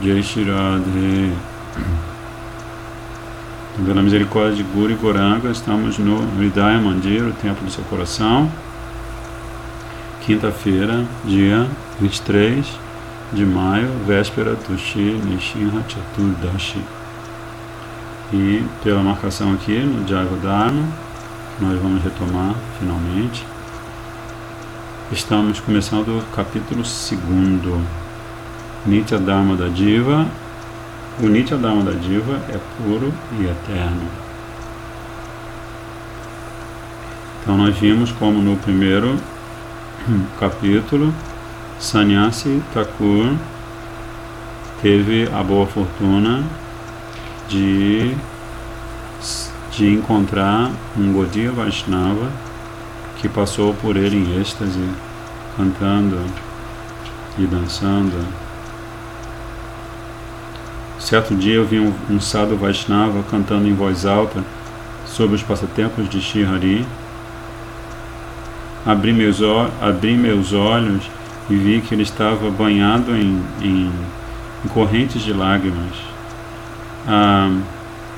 Jai Shri Radhe. Pela misericórdia de Guru e Gauranga, estamos no Hridaya Mandir, o templo do seu coração. Quinta-feira, dia 23 de maio, véspera do Shri Nishinha Chaturdashi. E pela marcação aqui no Jaiva Dharma, nós vamos retomar finalmente. Estamos começando o capítulo 2, Nitya Dharma da Diva. O Nitya Dharma da Diva é puro e eterno. Então nós vimos como no primeiro capítulo, Sannyasi Thakur teve a boa fortuna de encontrar um Gaudiya Vaishnava que passou por ele em êxtase, cantando e dançando. Certo dia eu vi um sadhu Vaishnava cantando em voz alta sobre os passatempos de Shri Hari. Abri meus olhos e vi que ele estava banhado em correntes de lágrimas.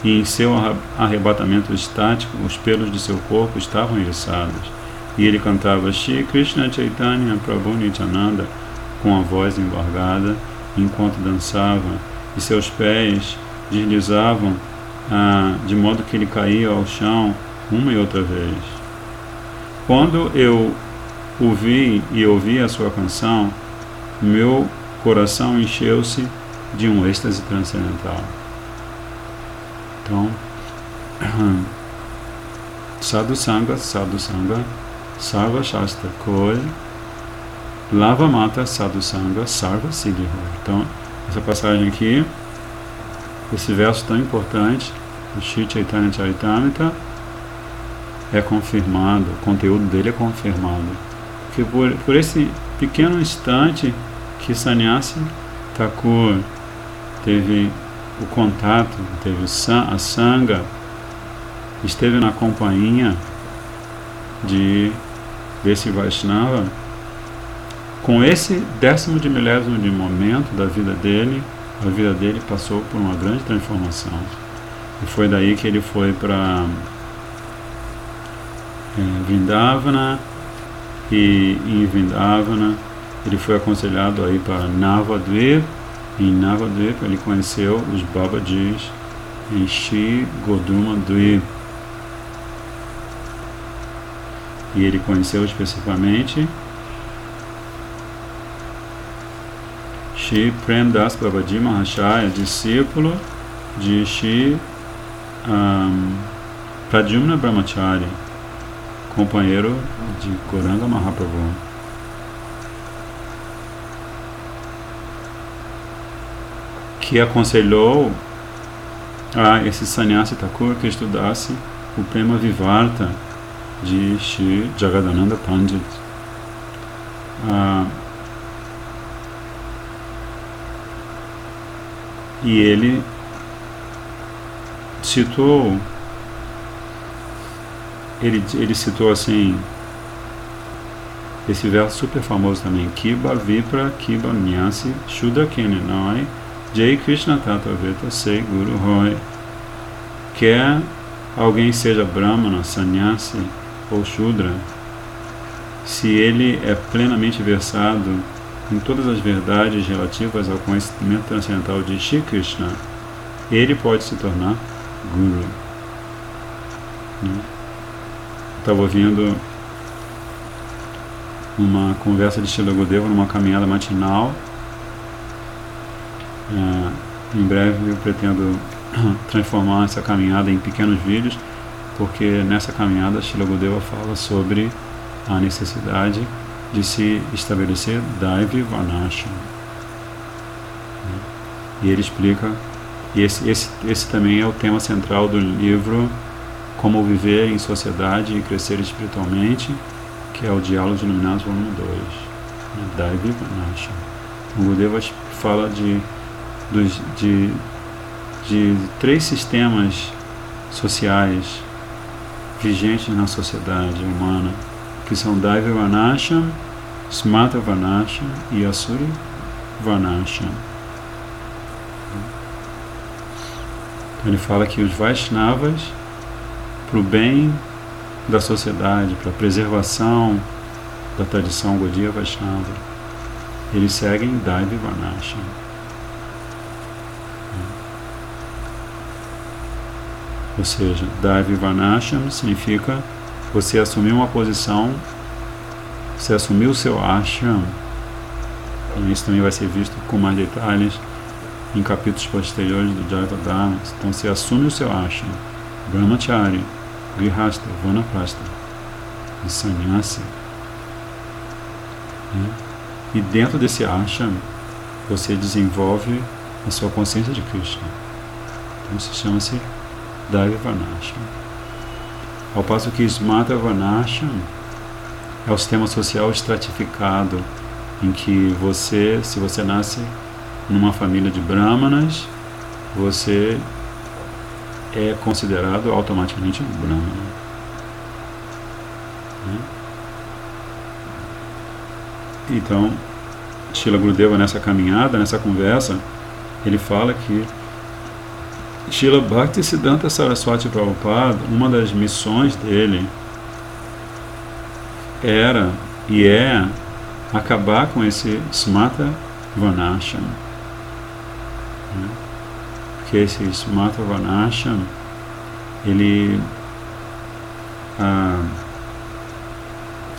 E em seu arrebatamento estático, os pelos de seu corpo estavam eriçados. E ele cantava Shri Krishna Chaitanya Prabhu Nityananda com a voz embargada enquanto dançava. E seus pés deslizavam de modo que ele caía ao chão uma e outra vez. Quando eu o vi e ouvi a sua canção, meu coração encheu-se de um êxtase transcendental. Então, Sadhu Sangha, Sarva Shastra Koi, Lava Mata Sadhu Sangha, Sarva Siddhi Hoy. Então, essa passagem aqui, esse verso tão importante, o Shri Chaitanya Charitamrita, é confirmado, o conteúdo dele é confirmado. Porque por esse pequeno instante que Sannyasi Thakur teve o contato, teve a Sangha, esteve na companhia desse Vaishnava, com esse 10º de milésimo de momento da vida dele, a vida dele passou por uma grande transformação. E foi daí que ele foi para Vrindavana, e em Vrindavana ele foi aconselhado a ir para Navadvip. Em Navadvip ele conheceu os Babajis em Shri Goduma Dvip. E ele conheceu especificamente Shri Prem Das Babaji Mahashaya, discípulo de Shri Pradyumna Brahmachari, companheiro de Gauranga Mahaprabhu. Que aconselhou a esse Sannyasi Thakur que estudasse o Prema Vivarta de Shri Jagadananda Pandit. E ele citou, ele citou assim, esse verso super famoso também, Kiba Vipra Kiba Nyasi Shudra Keninoi Jai Krishna Tataveta Sei Guru Hoy. Quer alguém seja Brahmana, Sannyasi ou Shudra, se ele é plenamente versado em todas as verdades relativas ao conhecimento transcendental de Shri Krishna, ele pode se tornar Guru. Estava ouvindo uma conversa de Srila Gurudeva numa caminhada matinal. Em breve eu pretendo transformar essa caminhada em pequenos vídeos, porque nessa caminhada Srila Gurudeva fala sobre a necessidade de se estabelecer Daivi Varnashram. E ele explica, e esse também é o tema central do livro Como Viver em Sociedade e Crescer Espiritualmente, que é o Diálogos Iluminados, volume 2, Daivi Varnashram. O Gurudeva fala de 3 sistemas sociais vigentes na sociedade humana, que são Daivi Varnashram, Smata Varnashram e Asuri Varnashram. Então ele fala que os Vaishnavas, para o bem da sociedade, para a preservação da tradição Gaudiya Vaishnava, eles seguem Daivi Varnashram. Ou seja, Daivi Varnashram significa você assumir uma posição, você assumir o seu ashram. E isso também vai ser visto com mais detalhes em capítulos posteriores do Jaiva Dharma. Então você assume o seu ashram, Brahmachari, Grihastha, Vanaprastha e Sannyasi. E dentro desse ashram você desenvolve a sua consciência de Krishna. Então isso chama-se Daivi Varnashram. Ao passo que Smata Varnashram é o sistema social estratificado, em que você, se você nasce numa família de brahmanas, você é considerado automaticamente um brahmana. Então, Srila Gurudeva, nessa caminhada, nessa conversa, ele fala que Srila Bhaktisiddhanta Saraswati Prabhupada, uma das missões dele era e é acabar com esse Smata Varnashram. Porque esse Smata Varnashram, ele,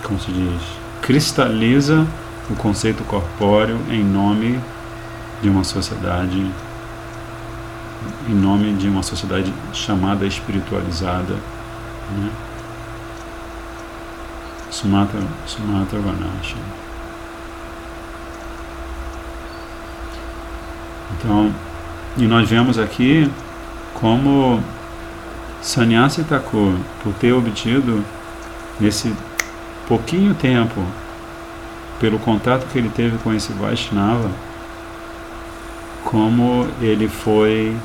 como se diz, cristaliza o conceito corpóreo em nome de uma sociedade, chamada espiritualizada, né? Smata Varnashram. Então, e nós vemos aqui como Sannyasi Thakur, por ter obtido nesse pouquinho tempo, pelo contato que ele teve com esse Vaishnava, como ele foi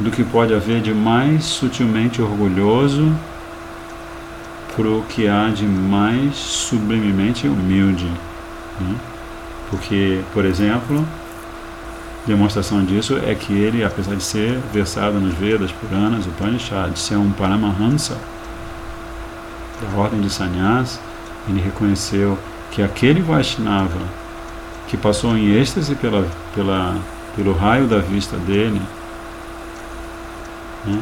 do que pode haver de mais sutilmente orgulhoso para o que há de mais sublimemente humilde, né? Porque, por exemplo, demonstração disso é que ele, apesar de ser versado nos Vedas, Puranas, Upanishads, de ser um Paramahansa da ordem de Sannyas, ele reconheceu que aquele Vaishnava que passou em êxtase pelo raio da vista dele, né?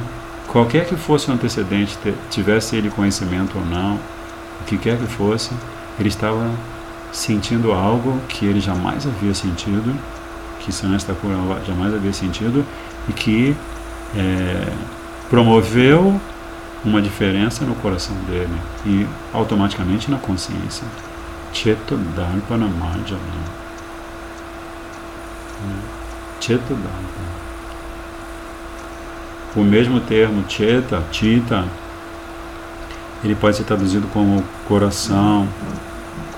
Qualquer que fosse o antecedente, tivesse ele conhecimento ou não, o que quer que fosse, ele estava sentindo algo que ele jamais havia sentido, que Sannyasi Thakur jamais havia sentido, e que promoveu uma diferença no coração dele e automaticamente na consciência. Cheta Darpana Marjana. Cheta Darpana. O mesmo termo Cheta, Chitta, ele pode ser traduzido como coração,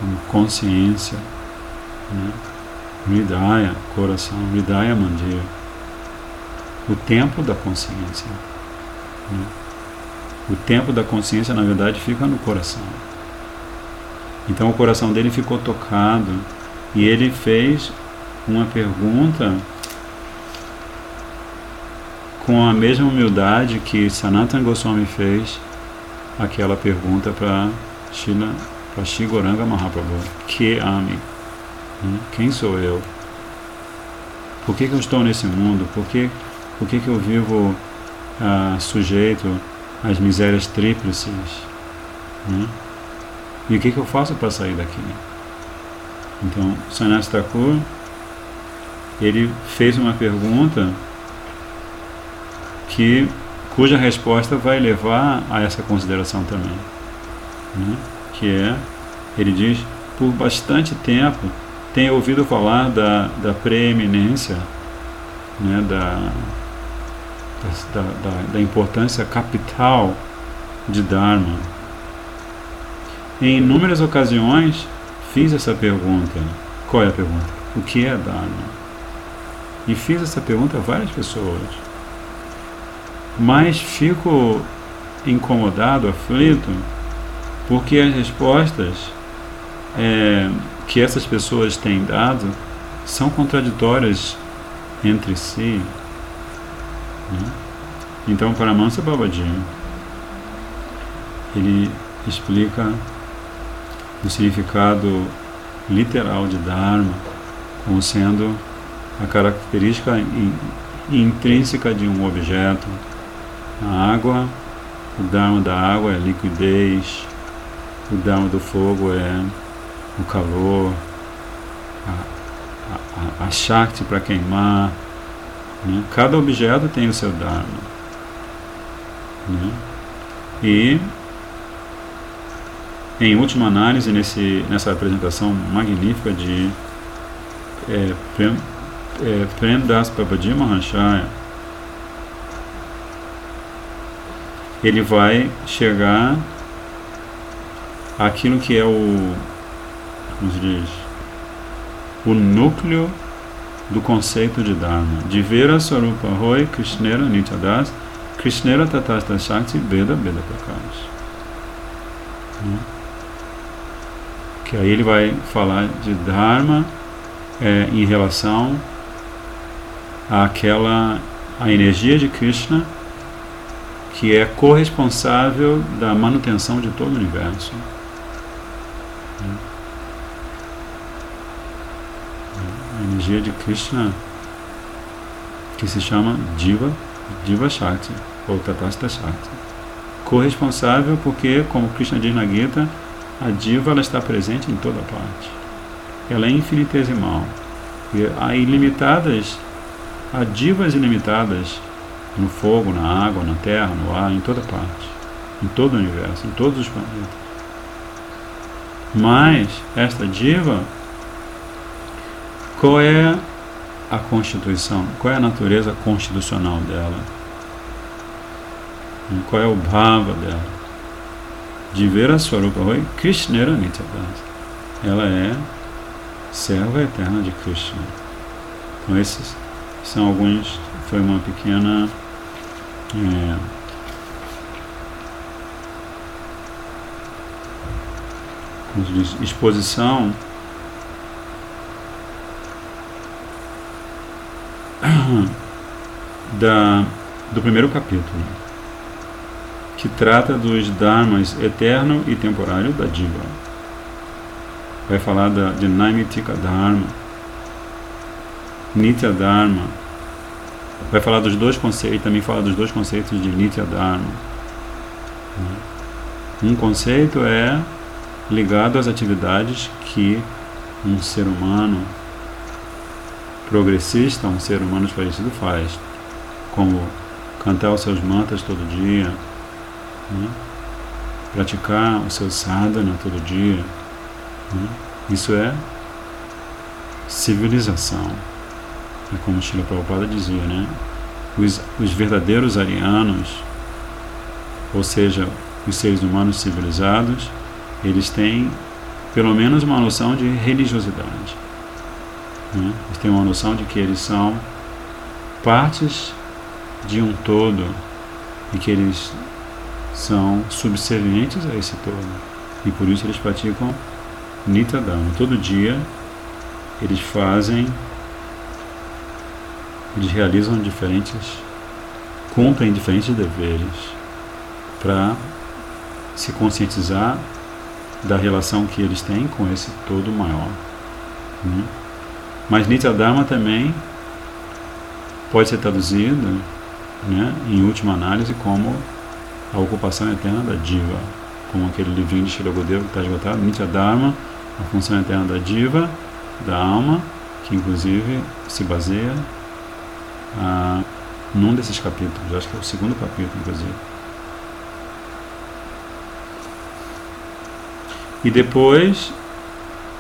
como consciência, né? Hridaya, coração, Hridaya Mandir, o templo da consciência, né? O templo da consciência, na verdade, fica no coração. Então o coração dele ficou tocado e ele fez uma pergunta com a mesma humildade que Sanatana Goswami fez aquela pergunta para Shri Gauranga Mahaprabhu: que ame? Quem sou eu? Por que eu estou nesse mundo? Por que eu vivo sujeito às misérias tríplices? E o que eu faço para sair daqui? Então, Sannyasi Thakur, ele fez uma pergunta cuja resposta vai levar a essa consideração também, né? Que é, ele diz, por bastante tempo tenho ouvido falar da preeminência, né, da importância capital de Dharma. Em inúmeras ocasiões fiz essa pergunta. Qual é a pergunta? O que é Dharma? E fiz essa pergunta a várias pessoas. Mas fico incomodado, aflito, porque as respostas que essas pessoas têm dado são contraditórias entre si, né? Então, Paramahansa Babaji, ele explica o significado literal de Dharma como sendo a característica intrínseca de um objeto. A água, o Dharma da água é a liquidez, o Dharma do fogo é o calor, a Shakti para queimar, né? Cada objeto tem o seu Dharma, né? E em última análise, nessa apresentação magnífica de Prem Das Babaji Mahashaya, ele vai chegar àquilo que é como se diz, o núcleo do conceito de Dharma. Divera Swarupa Hoy Krishnera Nityadas Krishnera Tatasta Shakti Veda Veda Prakash. Que aí ele vai falar de Dharma em relação à energia de Krishna que é corresponsável da manutenção de todo o universo. A energia de Krishna que se chama Jiva Shakti ou Tatasta Shakti. Corresponsável porque, como Krishna diz na Gita, a Jiva ela está presente em toda parte. Ela é infinitesimal. E há Jivas ilimitadas no fogo, na água, na terra, no ar, em toda parte. Em todo o universo, em todos os planetas. Mas, esta Jiva, qual é a constituição? Qual é a natureza constitucional dela? Qual é o bhava dela? Divera Swarupa Hoy Krishnera Nityadas. Ela é serva eterna de Krishna. Então esses são alguns, foi uma pequena como se diz, exposição do primeiro capítulo, que trata dos dharmas eterno e temporário da Jiva. Vai falar de Naimitika Dharma, Nitya Dharma. Vai falar dos dois conceitos, também fala dos dois conceitos de Nitya Dharma. Um conceito é ligado às atividades que um ser humano progressista, um ser humano esclarecido faz, como cantar os seus mantras todo dia, né? Praticar o seu sadhana todo dia, né? Isso é civilização. E como Srila Prabhupada dizia, né? Os verdadeiros arianos, ou seja, os seres humanos civilizados, eles têm pelo menos uma noção de religiosidade, né? Eles têm uma noção de que eles são partes de um todo e que eles são subservientes a esse todo, e por isso eles praticam Nitya Dharma. Todo dia eles realizam cumprem diferentes deveres para se conscientizar da relação que eles têm com esse todo maior, né? Mas Nitya Dharma também pode ser traduzido, né, em última análise, como a ocupação eterna da Jiva, como aquele livrinho de Srila Gurudeva que está esgotado, Nitya Dharma, a função eterna da Jiva, da alma, que inclusive se baseia num desses capítulos, acho que é o segundo capítulo, inclusive. E depois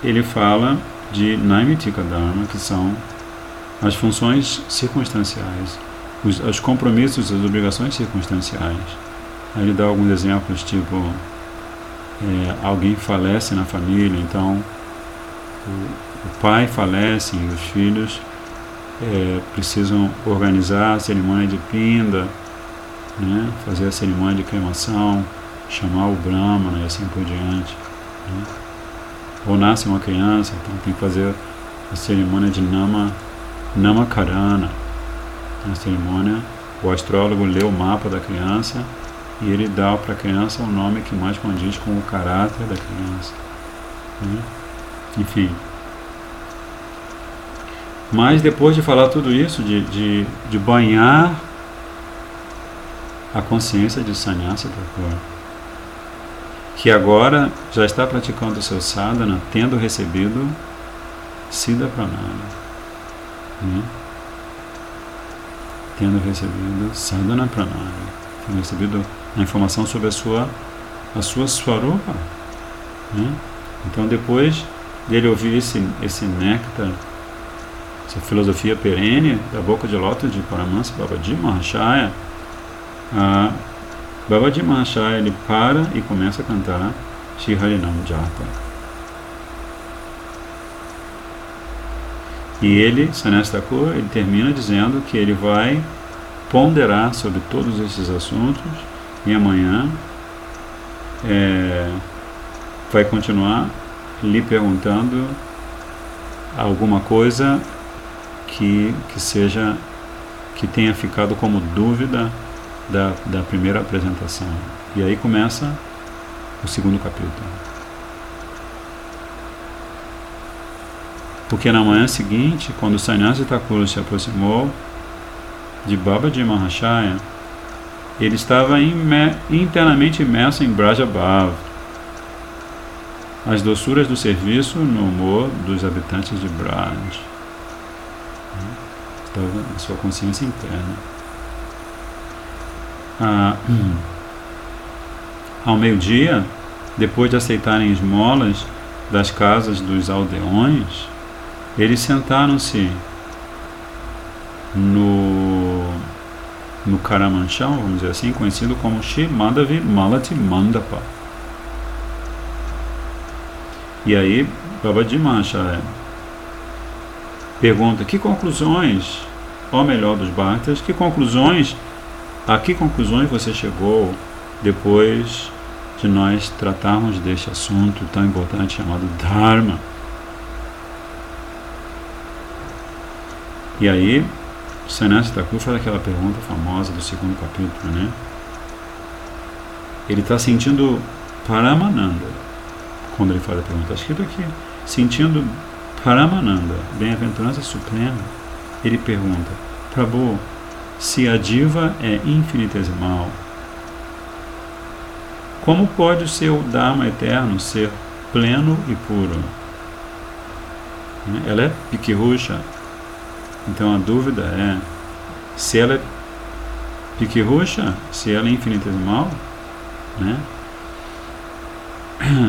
ele fala de Naimitika Dharma, que são as funções circunstanciais, os compromissos, as obrigações circunstanciais. Aí ele dá alguns exemplos, tipo, alguém falece na família, então o pai falece e os filhos precisam organizar a cerimônia de pinda, né, fazer a cerimônia de cremação, chamar o Brahmana e assim por diante, né? Ou nasce uma criança, então tem que fazer a cerimônia de Namakarana. Na cerimônia, o astrólogo lê o mapa da criança e ele dá para a criança o nome que mais condiz com o caráter da criança. Enfim. Mas depois de falar tudo isso, de banhar a consciência de Sannyasa Thakur, que agora já está praticando o seu sadhana, tendo recebido Siddha Pranaya, tendo recebido Sadhana Pranaya, tendo recebido a informação sobre a sua Swarupa. Então, depois dele ouvir esse néctar, essa filosofia perene da boca de lótus de Paramahansa Babaji Mahashaya, Babaji Mahashaya ele para e começa a cantar Shri Harinam Japa. E ele, Sannyasa Thakur, ele termina dizendo que ele vai ponderar sobre todos esses assuntos e amanhã vai continuar lhe perguntando alguma coisa que tenha ficado como dúvida da primeira apresentação. E aí começa o segundo capítulo. Porque na manhã seguinte, quando o Sannyasa Thakur se aproximou de Babaji Mahashaya, ele estava internamente imerso em Braja Bhava, as doçuras do serviço no humor dos habitantes de Braj. Estava na sua consciência interna. Ao meio-dia, depois de aceitarem esmolas das casas dos aldeões, eles sentaram-se no Karamanchão, vamos dizer assim, conhecido como Shri Madhavi Malati Mandapa. E aí, Babaji Mahashaya pergunta: que conclusões, ou melhor dos Bhaktas, a que conclusões você chegou depois de nós tratarmos deste assunto tão importante chamado Dharma? E aí, Sannyasa Thakur faz aquela pergunta famosa do segundo capítulo, Ele está sentindo Paramananda quando ele faz a pergunta. Está escrito aqui, sentindo Paramananda, bem-aventurança suprema. Ele pergunta: Prabhu, se a diva é infinitesimal, como pode o seu Dharma eterno ser pleno e puro? Ela é Pikirusha. Então a dúvida é, se ela é Pikirusha, se ela é infinitesimal,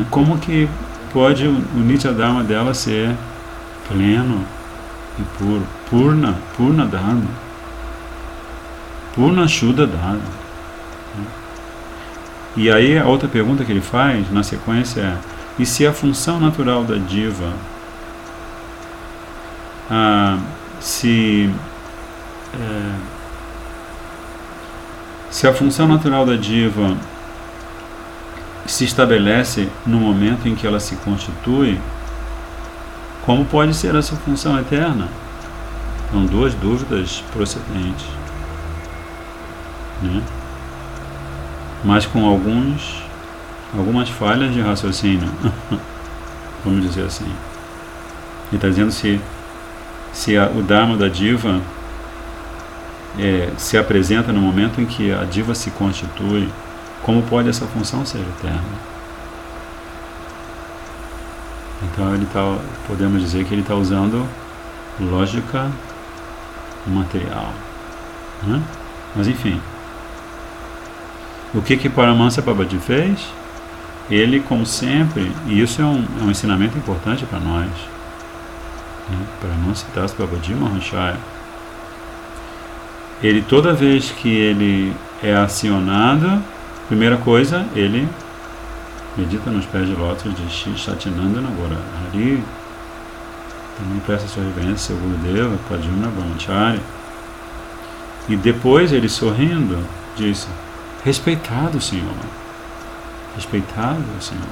como que pode o Nitya Dharma dela ser pleno e puro? Purna Dharma. Purna Shuddha Dharma. E aí a outra pergunta que ele faz na sequência é: e se a função natural da diva se a função natural da diva se estabelece no momento em que ela se constitui, como pode ser essa função eterna? São duas dúvidas procedentes, mas com algumas falhas de raciocínio, vamos dizer assim. Ele está dizendo se o Dharma da diva se apresenta no momento em que a diva se constitui, como pode essa função ser eterna? Então podemos dizer que ele está usando lógica material, Mas enfim, o que Paramahansa Babaji fez? Ele, como sempre, e isso é um ensinamento importante para nós, para não citar Babaji Mahashaya, ele, toda vez que ele é acionado, primeira coisa, ele medita nos pés de lótus de Shri Satyanandana Gaurahari, também presta sua reverência ao Gurudeva, Pradyumna Brahmachari, e depois ele, sorrindo, diz: respeitado, Senhor. Respeitado, Senhor.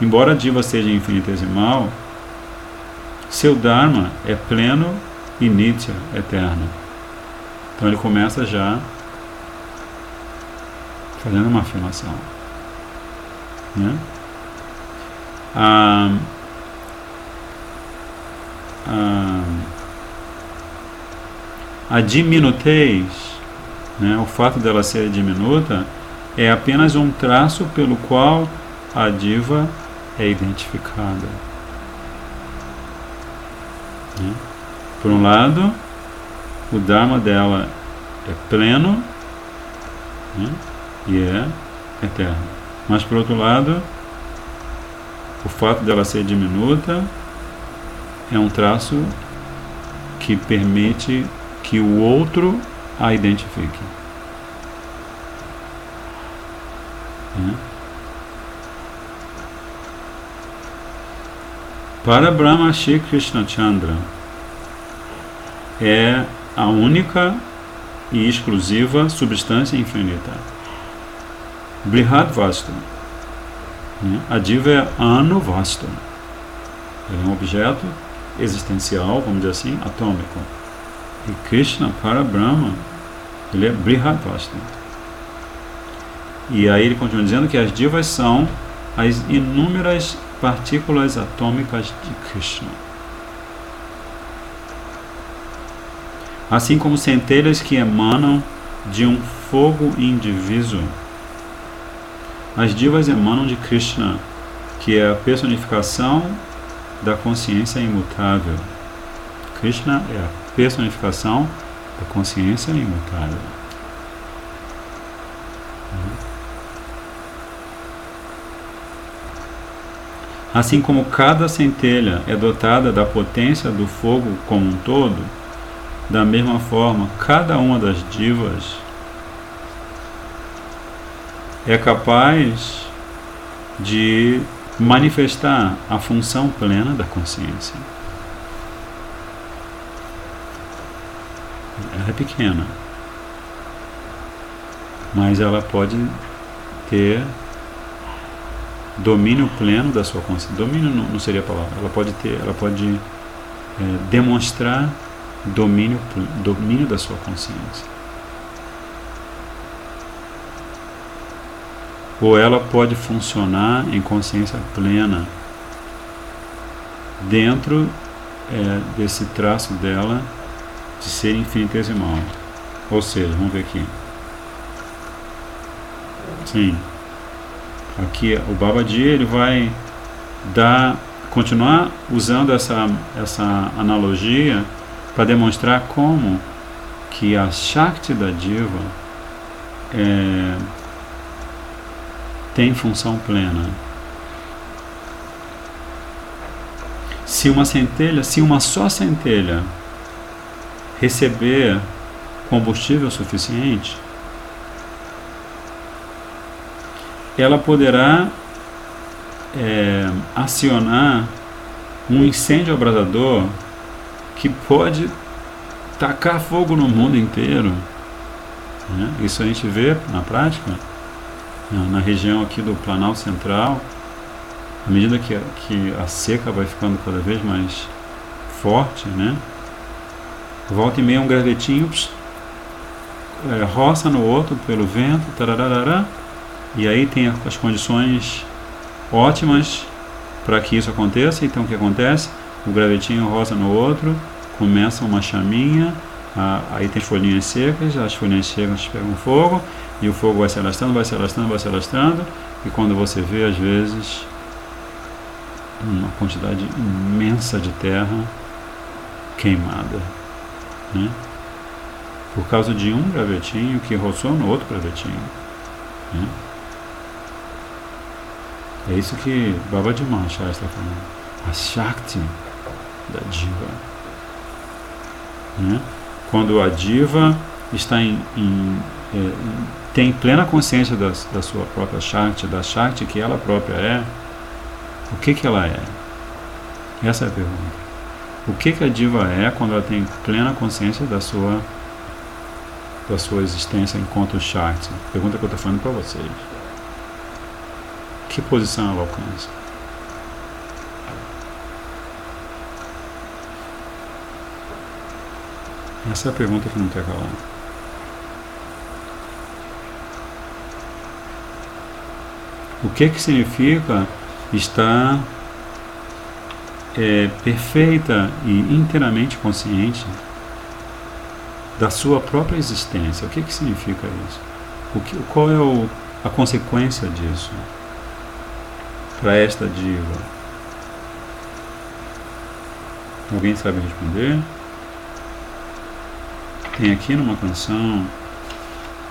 Embora a diva seja infinitesimal, seu Dharma é pleno e Nitya, eterno. Então ele começa já fazendo uma afirmação, né? A diminutez, né, o fato dela ser diminuta, é apenas um traço pelo qual a diva é identificada. Né? Por um lado, o Dharma dela é pleno, né, e é eterno. Mas por outro lado, o fato dela ser diminuta é um traço que permite que o outro a identifique. Né? Para Brahma, Shri Krishna Chandra é a única e exclusiva substância infinita. Brihad Vastu. A diva é Anu Vastu. Ele é um objeto existencial, vamos dizer assim, atômico. E Krishna, para Brahma, ele é Brihad Vastu. E aí ele continua dizendo que as divas são as inúmeras partículas atômicas de Krishna. Assim como centelhas que emanam de um fogo indiviso, as divas emanam de Krishna, que é a personificação da consciência imutável. Krishna é a personificação da consciência imutável. Assim como cada centelha é dotada da potência do fogo como um todo, da mesma forma, cada uma das divas é capaz de manifestar a função plena da consciência. Ela é pequena, mas ela pode ter domínio pleno da sua consciência. Domínio não seria a palavra. Ela pode demonstrar domínio da sua consciência. Ou ela pode funcionar em consciência plena dentro desse traço dela de ser infinitesimal. Ou seja, vamos ver aqui. Sim. Aqui o Babaji ele vai continuar usando essa analogia para demonstrar como que a Shakti da diva tem função plena. Se uma só centelha receber combustível suficiente, ela poderá acionar um incêndio abrasador que pode tacar fogo no mundo inteiro. Né? Isso a gente vê na prática, na região aqui do Planalto Central, à medida que a seca vai ficando cada vez mais forte, né? Volta e meia um gravetinho, roça no outro pelo vento, tararará, e aí tem as condições ótimas para que isso aconteça. Então o que acontece? O gravetinho roça no outro, começa uma chaminha, aí tem folhinhas secas, as folhinhas secas pegam fogo, e o fogo vai se alastrando, vai se alastrando, vai se alastrando, e quando você vê, às vezes, uma quantidade imensa de terra queimada, né? Por causa de um gravetinho que roçou no outro gravetinho, né? É isso que Babaji Maharaj está falando. A Shakti da diva. Né? Quando a diva está tem plena consciência da sua própria Shakti, da Shakti que ela própria é, o que ela é? Essa é a pergunta. O que a diva é quando ela tem plena consciência da sua existência enquanto Shakti? Pergunta que eu estou falando para vocês. Que posição ela alcança? Essa é a pergunta que não quer calar. O que significa estar perfeita e inteiramente consciente da sua própria existência? O que significa isso? Qual é a consequência disso para esta diva? Alguém sabe responder? Tem aqui numa canção,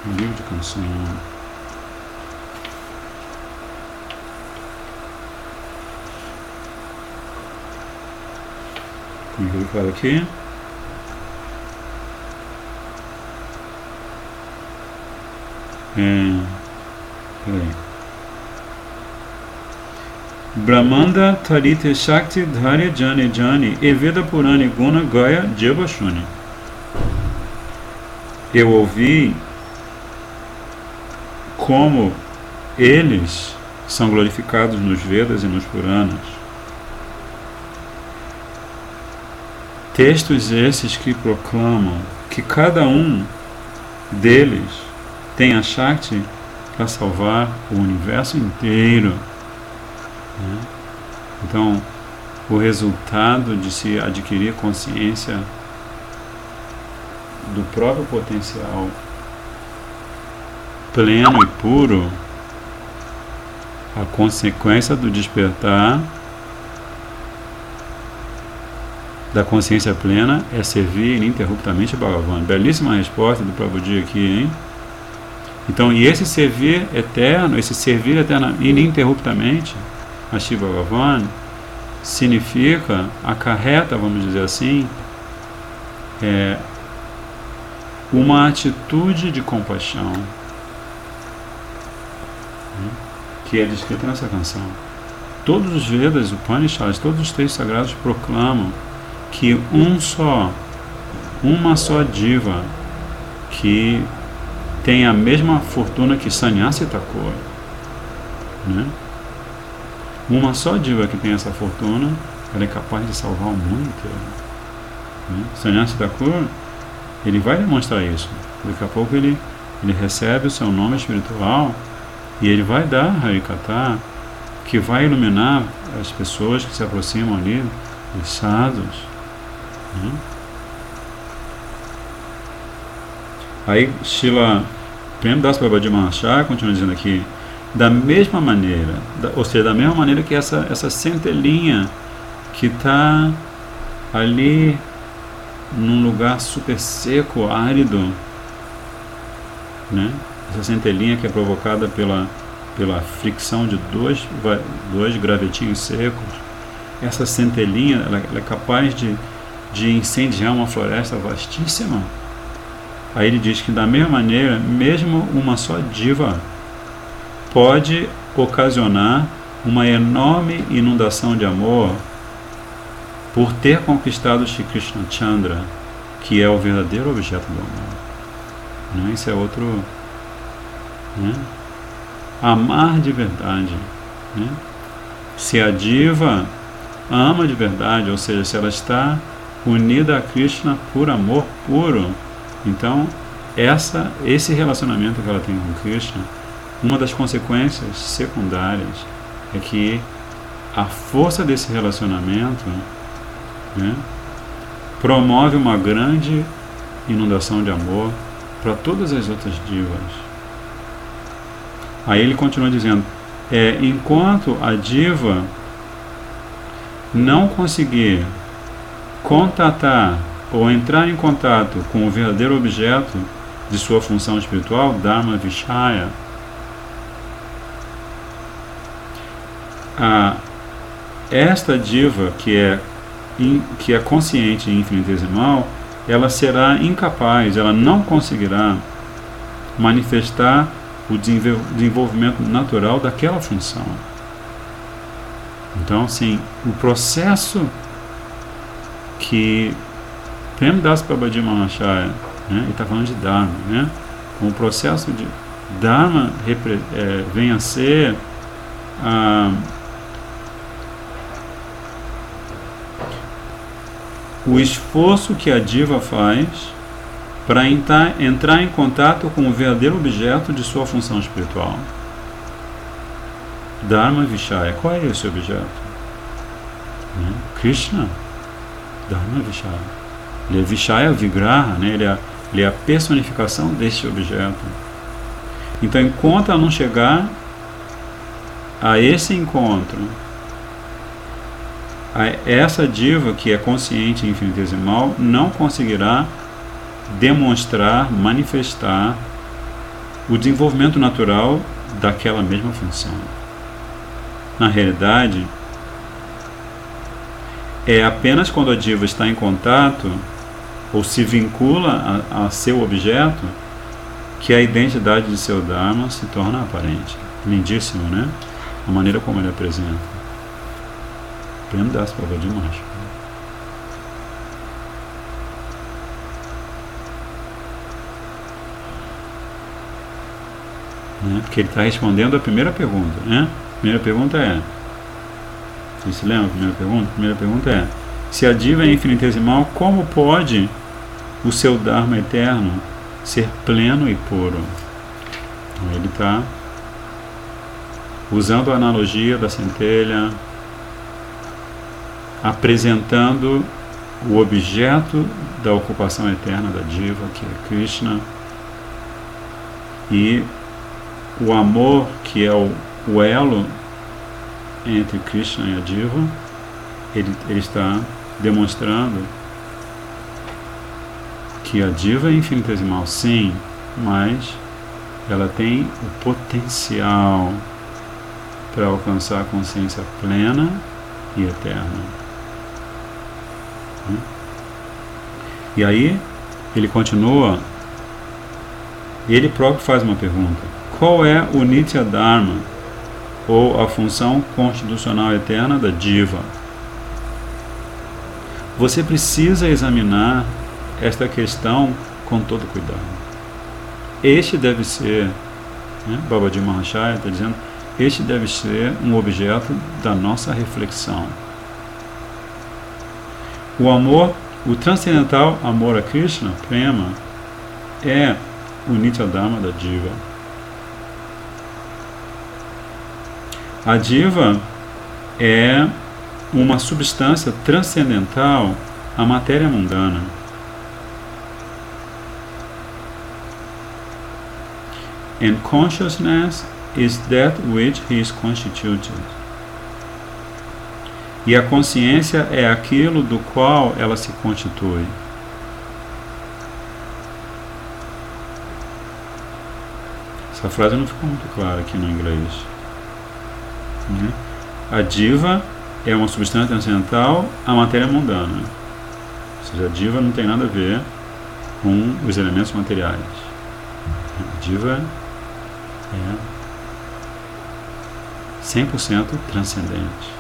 um livro de canção. Como é que ele fala aqui? Peraí. Brahmanda Tarite Shakti Dharya Jani Jani Eveda Purani Guna Gaya Jebashuni. Eu ouvi como eles são glorificados nos Vedas e nos Puranas. Textos esses que proclamam que cada um deles tem a Shakti para salvar o universo inteiro. Então, o resultado de se adquirir consciência do próprio potencial pleno e puro, a consequência do despertar da consciência plena é servir ininterruptamente a Bhagavan. Belíssima resposta do Prabhuji aqui, hein? Então, e esse servir eterno, ininterruptamente a Shiva Bhagavan, significa, acarreta, vamos dizer assim, uma atitude de compaixão, que é descrita nessa canção. Todos os Vedas, Upanishads, todos os textos sagrados proclamam que uma só diva que tem a mesma fortuna que Sannyasi Thakur, né? Uma só diva que tem essa fortuna, ela é capaz de salvar o mundo inteiro, né? Sannyasi Thakur, ele vai demonstrar isso. Daqui a pouco ele recebe o seu nome espiritual e ele vai dar Harikatha, que vai iluminar as pessoas que se aproximam ali, os sadhus, né? Aí Srila Premdas Prabhupada Maharaj continua dizendo aqui, da mesma maneira, ou seja, da mesma maneira que essa centelhinha que está ali num lugar super seco, árido, né? Essa centelhinha que é provocada pela fricção de dois gravetinhos secos, essa centelhinha ela é capaz de incendiar uma floresta vastíssima. Aí ele diz que da mesma maneira, mesmo uma só diva pode ocasionar uma enorme inundação de amor por ter conquistado Shri Krishna Chandra, que é o verdadeiro objeto do amor. Né? Isso é outro... Né? Amar de verdade. Né? Se a diva ama de verdade, ou seja, se ela está unida a Krishna por amor puro, então esse relacionamento que ela tem com Krishna, uma das consequências secundárias é que a força desse relacionamento, né, promove uma grande inundação de amor para todas as outras divas. Aí ele continua dizendo, enquanto a diva não conseguir contatar ou entrar em contato com o verdadeiro objeto de sua função espiritual, Dharma Vishaya, esta diva que é consciente e infinitesimal, ela será incapaz, ela não conseguirá manifestar o desenvolvimento natural daquela função. Então, sim, o processo que Premdas Prabhupada Maharaj, né, ele está falando de Dharma, né? O processo de Dharma vem a ser o esforço que a diva faz para entrar em contato com o verdadeiro objeto de sua função espiritual. Dharma Vishaya. Qual é esse objeto? Krishna. Dharma Vishaya. Ele é Vishaya Vigraha, né? Ele é a personificação deste objeto. Então, enquanto ela não chegar a esse encontro, essa diva que é consciente e infinitesimal não conseguirá demonstrar, manifestar o desenvolvimento natural daquela mesma função. Na realidade, é apenas quando a diva está em contato ou se vincula a seu objeto que a identidade de seu Dharma se torna aparente. Lindíssimo, né? A maneira como ele apresenta. Premdas Babaji Maharaj. Porque ele está respondendo a primeira pergunta, né? A primeira pergunta é: você se lembra a primeira pergunta? A primeira pergunta é: se a diva é infinitesimal, como pode o seu Dharma eterno ser pleno e puro? Então, ele está usando a analogia da centelha, apresentando o objeto da ocupação eterna da diva, que é Krishna, e o amor, que é o elo entre Krishna e a diva. Ele está demonstrando que a diva é infinitesimal, sim, mas ela tem o potencial para alcançar a consciência plena e eterna. E aí ele continua, ele próprio faz uma pergunta: qual é o Nitya Dharma, ou a função constitucional eterna da diva? Você precisa examinar esta questão com todo cuidado. Este deve ser, Babaji Maharaj está dizendo, este deve ser um objeto da nossa reflexão. O amor, o transcendental amor a Krishna, Prema, é o Nitya Dharma da diva. A diva é uma substância transcendental à matéria mundana. And consciousness is that which he is constituted. E a consciência é aquilo do qual ela se constitui. Essa frase não ficou muito clara aqui no inglês. A diva é uma substância transcendental à matéria mundana. Ou seja, a diva não tem nada a ver com os elementos materiais. A diva é 100% transcendente.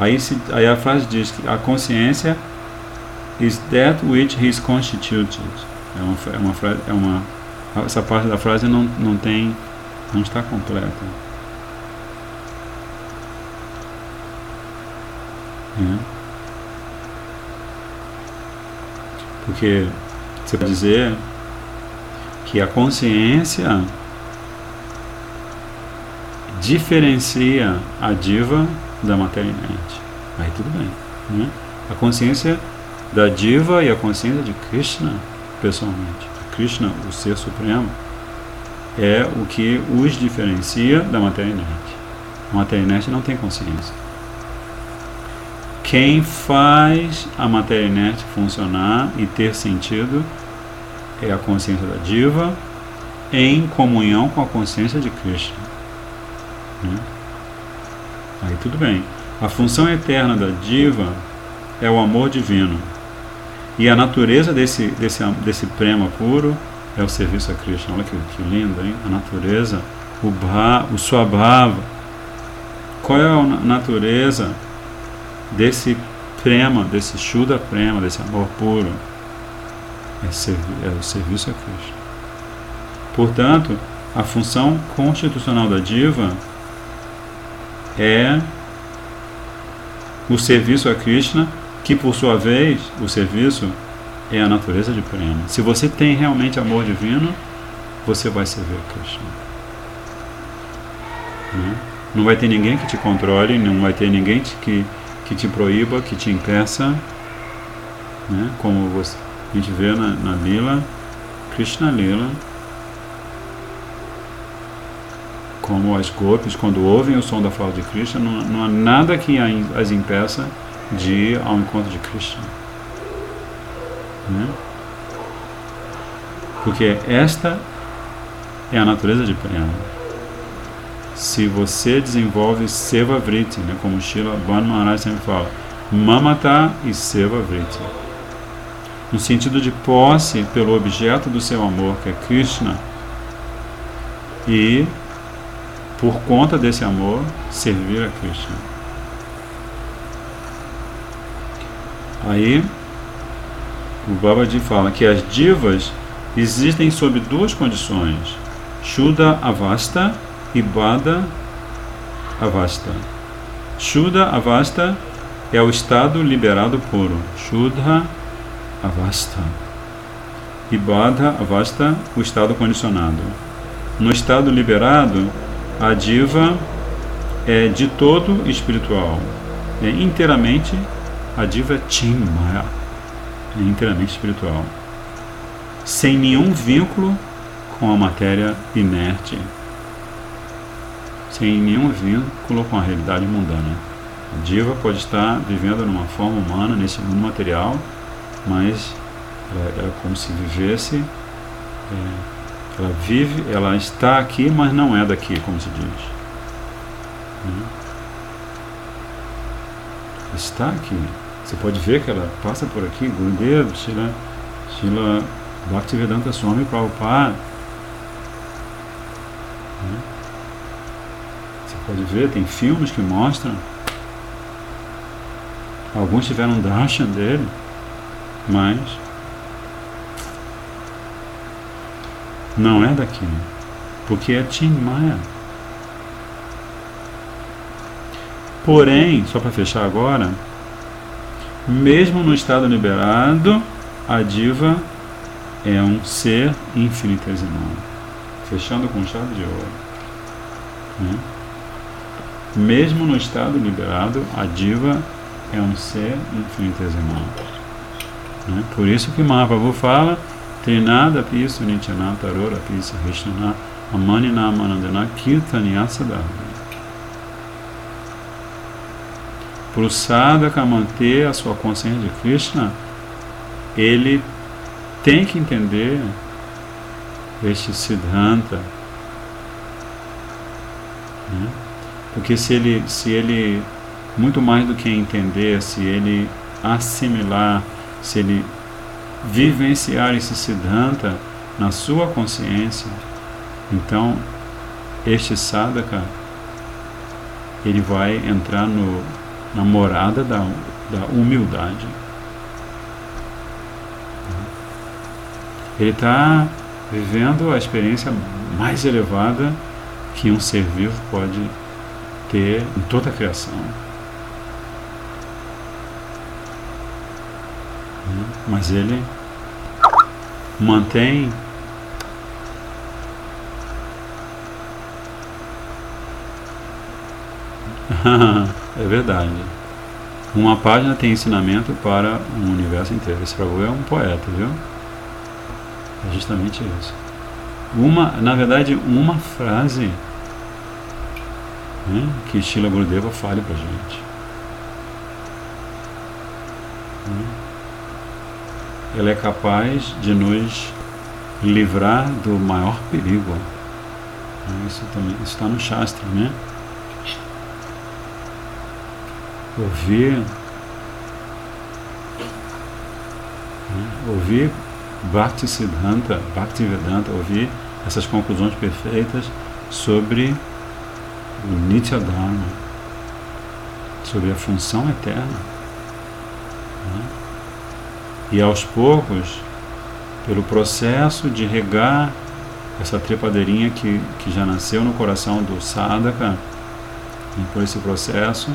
Aí a frase diz que a consciência is that which he is constituted. Essa parte da frase não está completa. Porque você pode dizer que a consciência diferencia a diva da matéria inerte. Aí tudo bem. A consciência da diva e a consciência de Krishna, pessoalmente. Krishna, o Ser Supremo, é o que os diferencia da matéria inerte. A matéria inerte não tem consciência. Quem faz a matéria inerte funcionar e ter sentido é a consciência da diva em comunhão com a consciência de Krishna. Aí tudo bem. A função eterna da diva é o amor divino. E a natureza desse prema puro é o serviço a Krishna. Olha que lindo, hein? A natureza, o Swabhava. Qual é a natureza desse prema, desse Shuddha prema, desse amor puro? É o serviço a Krishna. Portanto, a função constitucional da diva é o serviço a Krishna, que por sua vez, o serviço é a natureza de prema. Se você tem realmente amor divino, você vai servir a Krishna. Não vai ter ninguém que te controle, não vai ter ninguém que te proíba, que te impeça, né? Como a gente vê na Lila, Krishna Lila, como as gopis, quando ouvem o som da flauta de Krishna, não há nada que as impeça de ir ao encontro de Krishna. Né? Porque esta é a natureza de prema. Se você desenvolve Seva Vritti, né, como Srila Bhan Maharaj sempre fala, Mamata e Seva Vritti, no sentido de posse pelo objeto do seu amor, que é Krishna, e por conta desse amor, servir a Krishna. Aí, o Babaji fala que as divas existem sob duas condições: Shuddha Avasta e Bada Avasta. Shuddha Avasta é o estado liberado puro, Shuddha Avasta. E Bada Avasta, o estado condicionado. No estado liberado, a diva é de todo espiritual. É inteiramente, a diva é Chinmaya. É inteiramente espiritual. Sem nenhum vínculo com a matéria inerte. Sem nenhum vínculo com a realidade mundana. A diva pode estar vivendo numa forma humana, nesse mundo material, mas ela é como se vivesse... Ela vive, ela está aqui, mas não é daqui, como se diz. Ela está aqui. Você pode ver que ela passa por aqui, Gurudev, Srila Bhaktivedanta Swami Prabhupada. Você pode ver, tem filmes que mostram. Alguns tiveram um darshan dele, mas não é daqui, porque é Chinmaya. Porém, só para fechar agora, mesmo no estado liberado, a diva é um ser infinitesimal. Fechando com chave de ouro. Né? Mesmo no estado liberado, a diva é um ser infinitesimal. Né? Por isso que Mahaprabhu fala Trinada Piso Nityanata Arora Piso Rishnana Amanina Manandana Kirtaniya Sadhana. Para o sadhaka manter a sua consciência de Krishna, ele tem que entender este Siddhanta. Né? Porque se ele, muito mais do que entender, se ele assimilar, se ele vivenciar esse Siddhanta na sua consciência, então este sadhaka ele vai entrar na morada da humildade. Ele está vivendo a experiência mais elevada que um ser vivo pode ter em toda a criação. Mas ele mantém é verdade. Uma página tem ensinamento para um universo inteiro. Esse Prabhu é um poeta, viu? É justamente isso. Na verdade, uma frase, né, que Srila Gurudeva fale para a gente. Ela é capaz de nos livrar do maior perigo. Isso também está no Shastra, né? Ouvir Bhaktisiddhanta, Bhaktivedanta, ouvir essas conclusões perfeitas sobre o Nitya Dharma, sobre a função eterna. E aos poucos, pelo processo de regar essa trepadeirinha que já nasceu no coração do sadhaka, e por esse processo,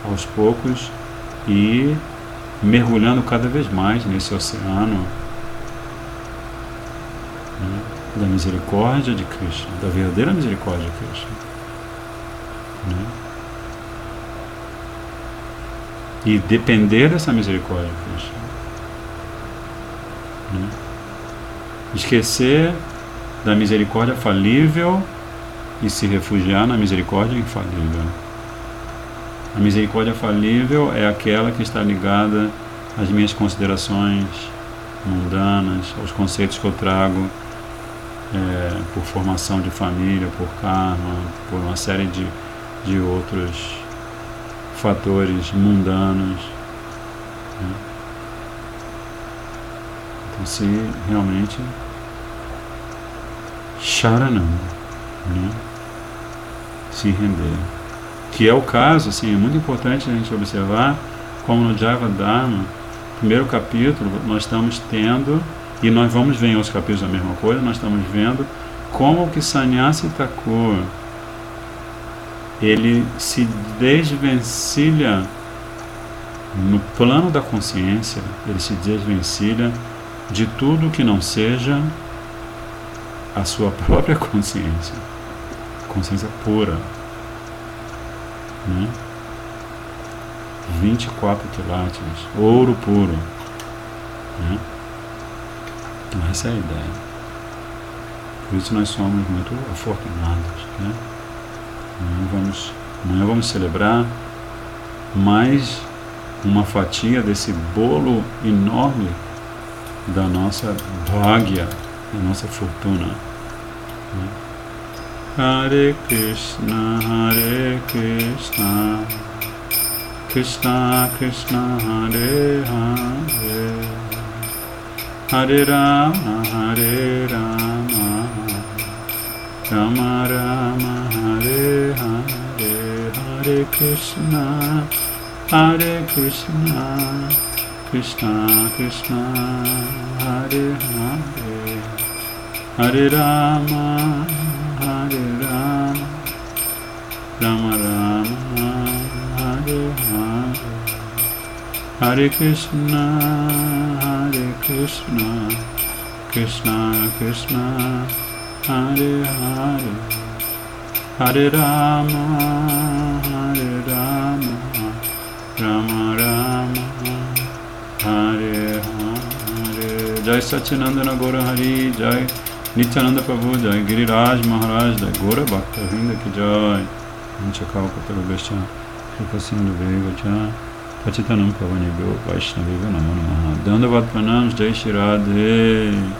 aos poucos, ir mergulhando cada vez mais nesse oceano, né, da misericórdia de Krishna, da verdadeira misericórdia de Krishna, né, e depender dessa misericórdia de Krishna, né, esquecer da misericórdia falível e se refugiar na misericórdia infalível. A misericórdia falível é aquela que está ligada às minhas considerações mundanas, aos conceitos que eu trago por formação de família, por karma, por uma série de outros fatores mundanos, né? Então, se realmente Sharanam, né, se render, que é o caso, assim, é muito importante a gente observar como no Jaiva Dharma, primeiro capítulo, nós estamos tendo, e nós vamos ver em outros capítulos a mesma coisa, nós estamos vendo como que Sannyasi Thakur, ele se desvencilha no plano da consciência, ele se desvencilha de tudo que não seja a sua própria consciência pura, né? 24 quilates, ouro puro, né? Então essa é a ideia. Por isso nós somos muito afortunados, né? Amanhã vamos celebrar mais uma fatia desse bolo enorme da nossa bhagya, da nossa fortuna, né? Hare Krishna, Krishna Krishna, Hare Hare, Hare Rama, Rama Rama, Hare Hare, Hare Krishna, Krishna Krishna, Hare Hare, Hare Rama, Rama Rama, Hare Hare, Hare Krishna, Krishna Krishna, Hare Hare, Hare Rama, Rama Rama, Hare Hare. Jai Satyanandana Gaura Hari, Jai Nityananda Prabhu, Jai Giriraj Maharaj, Jai Gaura Bhakta Vrinda Ki Jai, Anchakal Katarabhascha, Kripasindhu Vevacha, Pachitanam Pavanebhyo Vaishnavyo Namo Namaha. Dandavat Pranam, Jai Shri Radhe.